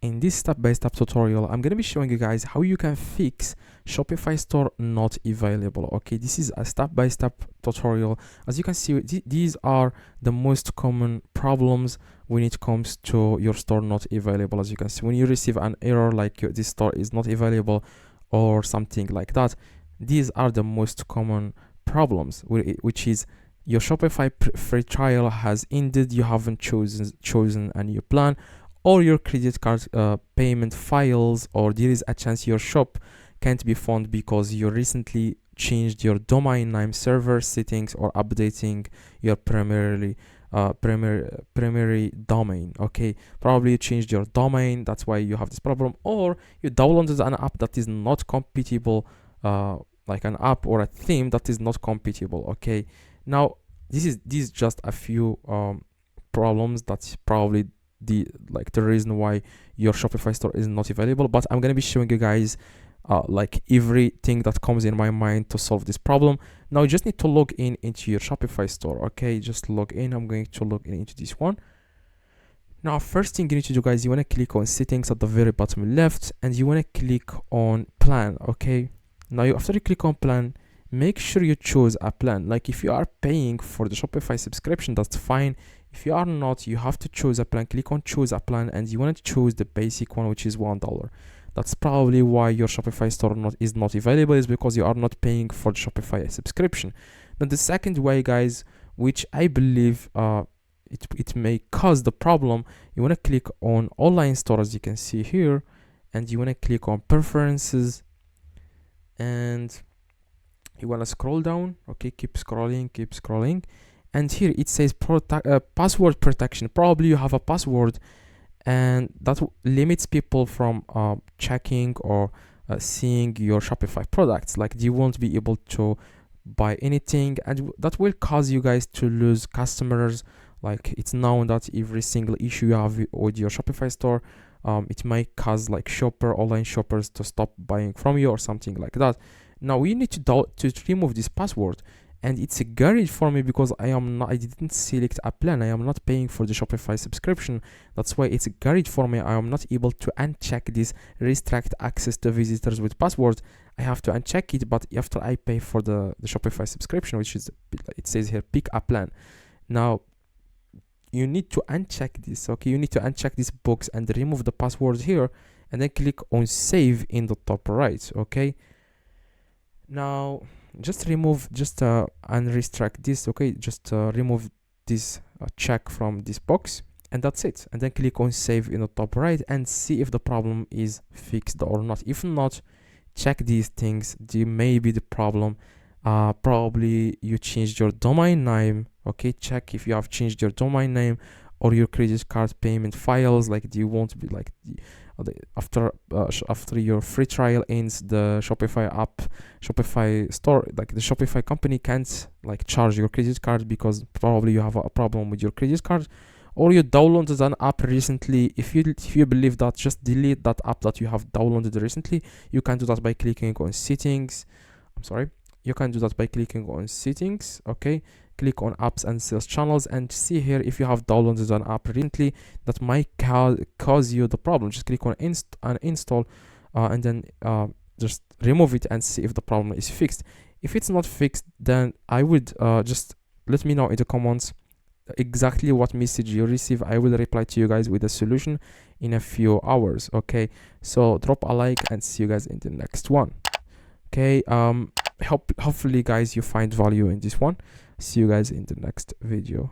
In this step-by-step tutorial, I'm going to be showing you guys how you can fix Shopify store not available. Okay, this is a step-by-step tutorial. As you can see, these are the most common problems when it comes to your store not available. As you can see, when you receive an error like this store is not available or something like that, these are the most common problems, which is your Shopify free trial has ended, you haven't chosen a new plan, or your credit card payment files, or there is a chance your shop can't be found because you recently changed your domain name, server settings, or updating your primary domain. Okay, probably you changed your domain, that's why you have this problem, or you downloaded an app that is not compatible, like an app or a theme that is not compatible. Okay, now this is just a few problems that's probably the reason why your Shopify store is not available, but I'm gonna be showing you guys like everything that comes in my mind to solve this problem. Now you just need to log in into your Shopify store. Okay, just log in. I'm going to log in into this one. Now first thing you need to do, guys, you want to click on settings at the very bottom left, and you want to click on plan. Okay, now after you click on plan, make sure you choose a plan. Like if you are paying for the Shopify subscription, that's fine. If you are not, you have to choose a plan. Click on choose a plan, and you want to choose the basic one, which is $1. That's probably why your Shopify store is not available, is because you are not paying for the Shopify subscription. Then the second way, guys, which I believe it may cause the problem, you want to click on online store, as you can see here, and you want to click on preferences, and you want to scroll down. Okay, keep scrolling, and here it says password protection. Probably you have a password, and that limits people from checking or seeing your Shopify products. Like you won't be able to buy anything, and that will cause you guys to lose customers. Like it's known that every single issue you have with your Shopify store, it might cause like online shoppers to stop buying from you or something like that. Now we need to remove this password, and it's a garage for me because I didn't select a plan. I am not paying for the Shopify subscription. That's why it's a garage for me. I am not able to uncheck this restrict access to visitors with passwords. I have to uncheck it, but after I pay for the Shopify subscription, which is, it says here, pick a plan. Now you need to uncheck this. Okay, you need to uncheck this box and remove the password here, and then click on save in the top right. Okay, now just unrestrict this. Okay, just remove this check from this box, and that's it. And then click on save in the top right and see if the problem is fixed or not. If not, check these things. There may be the problem. Probably you changed your domain name. Okay, check if you have changed your domain name or your credit card payment files. Like you won't be like after your free trial ends, the Shopify store, like the Shopify company can't like charge your credit card because probably you have a problem with your credit card, or you downloaded an app recently. If you believe that, just delete that app that you have downloaded recently. You can do that by clicking on settings. You can do that by clicking on settings. Okay, click on apps and sales channels, and see here if you have downloaded an app recently that might cause you the problem. Just click on install, and then just remove it and see if the problem is fixed. If it's not fixed, then I would just let me know in the comments exactly what message you receive. I will reply to you guys with a solution in a few hours. Okay, so drop a like and see you guys in the next one. Okay, hopefully guys you find value in this one. See you guys in the next video.